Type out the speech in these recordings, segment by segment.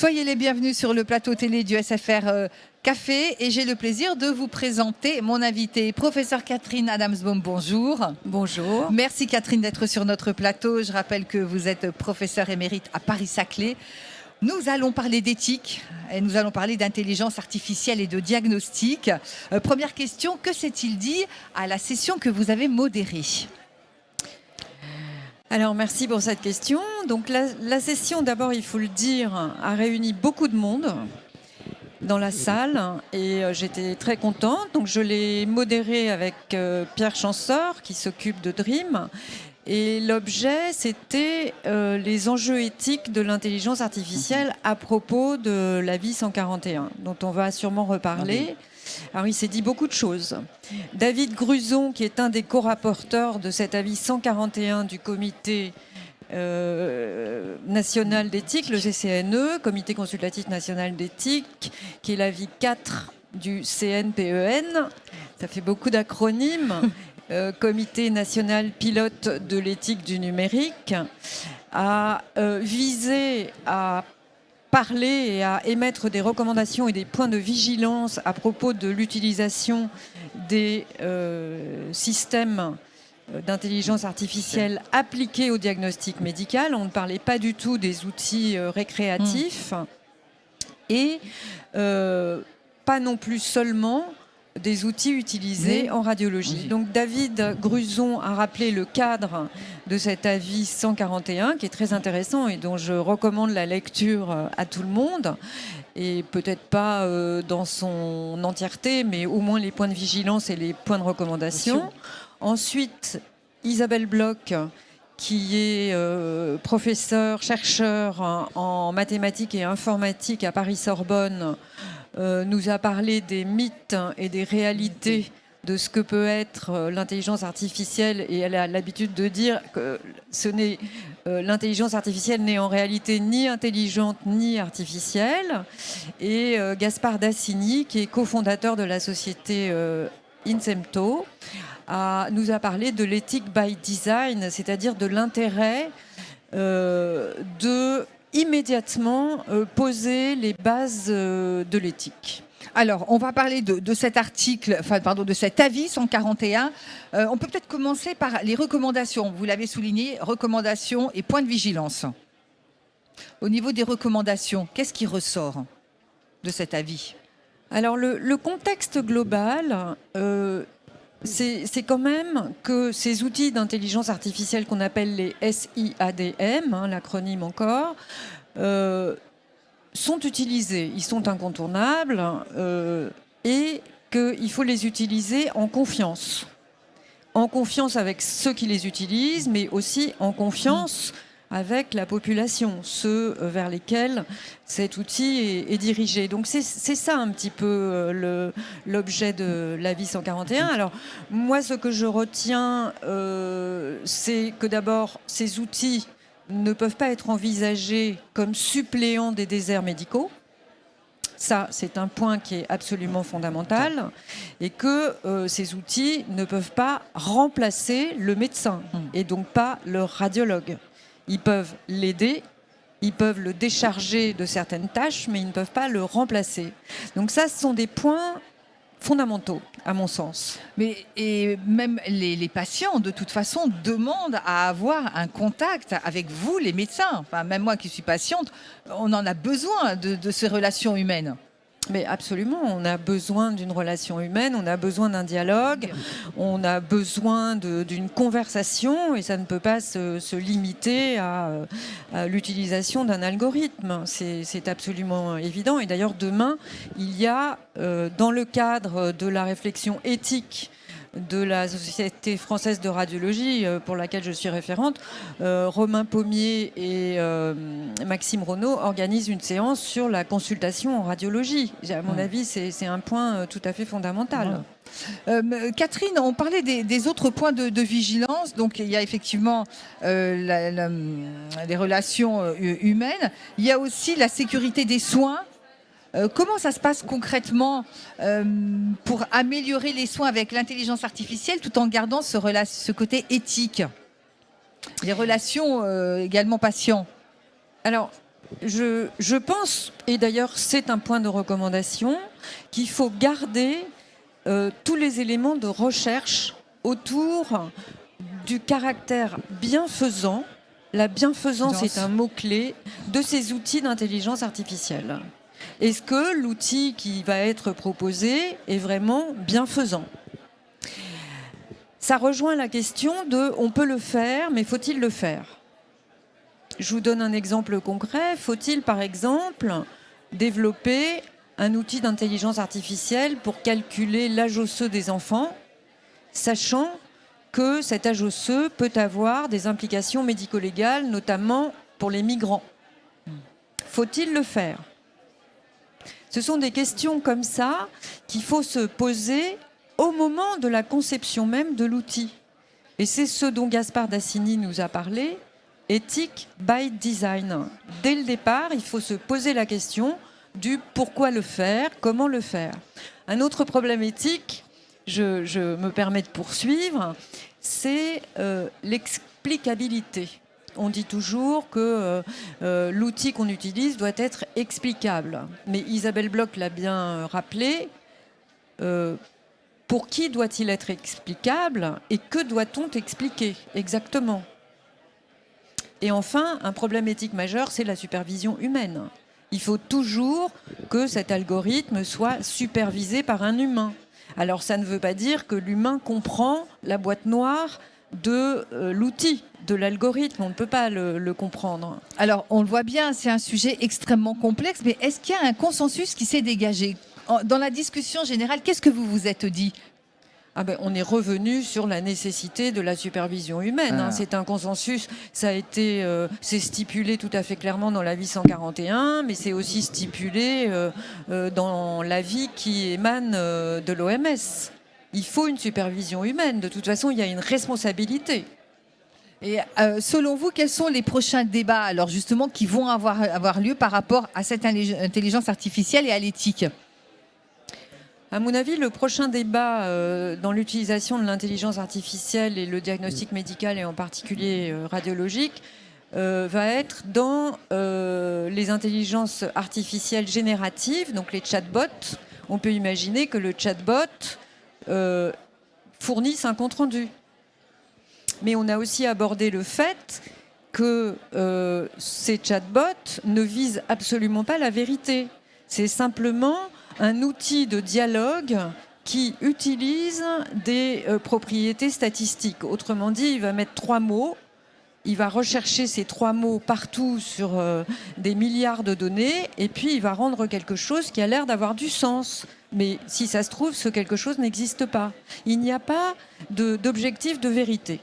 Soyez les bienvenus sur le plateau télé du SFR Café et j'ai le plaisir de vous présenter mon invitée, professeure Catherine Adamsbaum. Bonjour. Bonjour. Merci Catherine d'être sur notre plateau. Je rappelle que vous êtes professeure émérite à Paris-Saclay. Nous allons parler d'éthique et nous allons parler d'intelligence artificielle et de diagnostic. Première question, que s'est-il dit à la session que vous avez modérée ? Alors, merci pour cette question. Donc, la session, d'abord, il faut le dire, a réuni beaucoup de monde dans la salle et j'étais très contente. Donc, je l'ai modérée avec Pierre Chanceur, qui s'occupe de Dream. Et l'objet, c'était les enjeux éthiques de l'intelligence artificielle à propos de l'AVI 141, dont on va sûrement reparler. Alors, il s'est dit beaucoup de choses. David Gruson, qui est un des co-rapporteurs de cet avis 141 du comité national d'éthique, le GCNE, Comité consultatif national d'éthique, qui est l'avis 4 du CNPEN. Ça fait beaucoup d'acronymes. Comité national pilote de l'éthique du numérique, a visé à parler et à émettre des recommandations et des points de vigilance à propos de l'utilisation des systèmes d'intelligence artificielle appliqués au diagnostic médical. On ne parlait pas du tout des outils récréatifs et pas non plus seulement des outils utilisés en radiologie. Donc David Gruson a rappelé le cadre de cet avis 141 qui est très intéressant et dont je recommande la lecture à tout le monde, et peut-être pas dans son entièreté, mais au moins les points de vigilance et les points de recommandation. Ensuite, Isabelle Bloch, qui est professeure, chercheur en mathématiques et informatique à Paris-Sorbonne, nous a parlé des mythes et des réalités de ce que peut être l'intelligence artificielle, et elle a l'habitude de dire que l'intelligence artificielle n'est en réalité ni intelligente ni artificielle. Et Gaspard Dassigny, qui est cofondateur de la société Insemto, nous a parlé de l'éthique by design, c'est-à-dire de l'intérêt de immédiatement poser les bases de l'éthique. Alors, on va parler de cet article, de cet avis 141. On peut peut-être commencer par les recommandations. Vous l'avez souligné, recommandations et points de vigilance. Au niveau des recommandations, qu'est-ce qui ressort de cet avis ? Alors, le contexte global, c'est quand même que ces outils d'intelligence artificielle qu'on appelle les SIADM, l'acronyme encore, sont utilisés. Ils sont incontournables et qu'il faut les utiliser en confiance. En confiance avec ceux qui les utilisent, mais aussi en confiance avec la population, ceux vers lesquels cet outil est dirigé. Donc c'est ça un petit peu l'objet de l'avis 141. Alors moi, ce que je retiens, c'est que d'abord, ces outils ne peuvent pas être envisagés comme suppléants des déserts médicaux. Ça, c'est un point qui est absolument fondamental, et que ces outils ne peuvent pas remplacer le médecin et donc pas le radiologue. Ils peuvent l'aider, ils peuvent le décharger de certaines tâches, mais ils ne peuvent pas le remplacer. Donc ça, ce sont des points fondamentaux, à mon sens. Et même les patients, de toute façon, demandent à avoir un contact avec vous, les médecins. Enfin, même moi qui suis patiente, on en a besoin de ces relations humaines. Mais absolument, on a besoin d'une relation humaine, on a besoin d'un dialogue, on a besoin d'une conversation, et ça ne peut pas se limiter à l'utilisation d'un algorithme. C'est absolument évident. Et d'ailleurs, demain, il y a, dans le cadre de la réflexion éthique de la Société française de radiologie, pour laquelle je suis référente, Romain Pommier et Maxime Renaud organisent une séance sur la consultation en radiologie. À mon avis, c'est un point tout à fait fondamental. Catherine, on parlait des autres points de vigilance. Donc, il y a effectivement les relations humaines. Il y a aussi la sécurité des soins. Comment ça se passe concrètement pour améliorer les soins avec l'intelligence artificielle tout en gardant ce côté éthique ? Les relations également patients. Alors, Je pense, et d'ailleurs c'est un point de recommandation, qu'il faut garder tous les éléments de recherche autour du caractère bienfaisant. La bienfaisance est un mot-clé de ces outils d'intelligence artificielle. Est-ce que l'outil qui va être proposé est vraiment bienfaisant ? Ça rejoint la question de on peut le faire, mais faut-il le faire ? Je vous donne un exemple concret. Faut-il, par exemple, développer un outil d'intelligence artificielle pour calculer l'âge osseux des enfants, sachant que cet âge osseux peut avoir des implications médico-légales, notamment pour les migrants ? Faut-il le faire ? Ce sont des questions comme ça qu'il faut se poser au moment de la conception même de l'outil. Et c'est ce dont Gaspard Dassini nous a parlé, éthique by design. Dès le départ, il faut se poser la question du pourquoi le faire, comment le faire. Un autre problème éthique, je me permets de poursuivre, c'est l'explicabilité. On dit toujours que l'outil qu'on utilise doit être explicable. Mais Isabelle Bloch l'a bien rappelé, pour qui doit-il être explicable et que doit-on expliquer exactement ? Et enfin, un problème éthique majeur, c'est la supervision humaine. Il faut toujours que cet algorithme soit supervisé par un humain. Alors ça ne veut pas dire que l'humain comprend la boîte noire de l'outil, de l'algorithme. On ne peut pas le comprendre. Alors, on le voit bien, c'est un sujet extrêmement complexe, mais est-ce qu'il y a un consensus qui s'est dégagé ? Dans la discussion générale, qu'est-ce que vous vous êtes dit ? On est revenu sur la nécessité de la supervision humaine. C'est un consensus. Ça a été, c'est stipulé tout à fait clairement dans l'avis 141, mais c'est aussi stipulé dans l'avis qui émane de l'OMS. Il faut une supervision humaine. De toute façon, il y a une responsabilité. Et selon vous, quels sont les prochains débats, alors justement, qui vont avoir lieu par rapport à cette intelligence artificielle et à l'éthique ? À mon avis, le prochain débat dans l'utilisation de l'intelligence artificielle et le diagnostic médical, et en particulier radiologique, va être dans les intelligences artificielles génératives, donc les chatbots. On peut imaginer que le chatbot fournisse un compte-rendu. Mais on a aussi abordé le fait que ces chatbots ne visent absolument pas la vérité. C'est simplement un outil de dialogue qui utilise des propriétés statistiques. Autrement dit, il va mettre 3 mots, il va rechercher ces 3 mots partout sur des milliards de données, et puis il va rendre quelque chose qui a l'air d'avoir du sens. Mais si ça se trouve, ce quelque chose n'existe pas. Il n'y a pas d'objectif de vérité.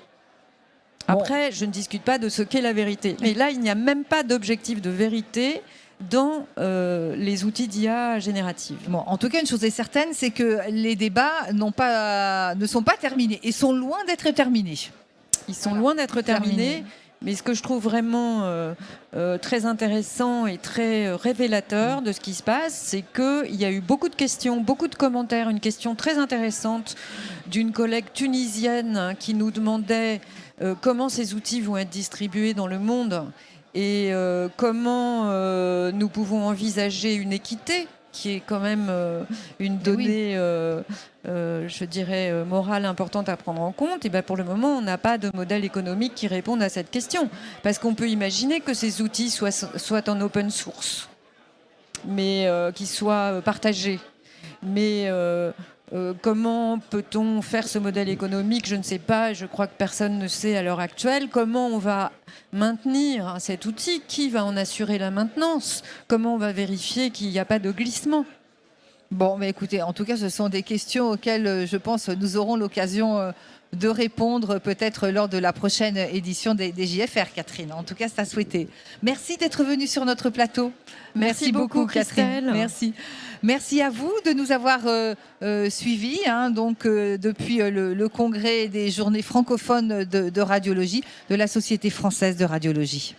Après, je ne discute pas de ce qu'est la vérité. Mais là, il n'y a même pas d'objectif de vérité dans les outils d'IA générative. Bon, en tout cas, une chose est certaine, c'est que les débats ne sont pas terminés et sont loin d'être terminés. Ils sont loin d'être terminés, mais ce que je trouve vraiment très intéressant et très révélateur de ce qui se passe, c'est qu'il y a eu beaucoup de questions, beaucoup de commentaires. Une question très intéressante d'une collègue tunisienne qui nous demandait comment ces outils vont être distribués dans le monde et comment nous pouvons envisager une équité qui est quand même une donnée, je dirais, morale importante à prendre en compte. Et bien pour le moment, on n'a pas de modèle économique qui réponde à cette question. Parce qu'on peut imaginer que ces outils soient en open source, mais qu'ils soient partagés. Mais comment peut-on faire ce modèle économique ? Je ne sais pas, je crois que personne ne sait à l'heure actuelle. Comment on va maintenir cet outil ? Qui va en assurer la maintenance ? Comment on va vérifier qu'il n'y a pas de glissement ? Bon, mais écoutez, en tout cas, ce sont des questions auxquelles je pense nous aurons l'occasion de répondre peut-être lors de la prochaine édition des JFR, Catherine. En tout cas, c'est à souhaiter. Merci d'être venue sur notre plateau. Merci beaucoup, Catherine. Merci. Merci à vous de nous avoir suivis depuis le congrès des journées francophones de radiologie de la Société française de radiologie.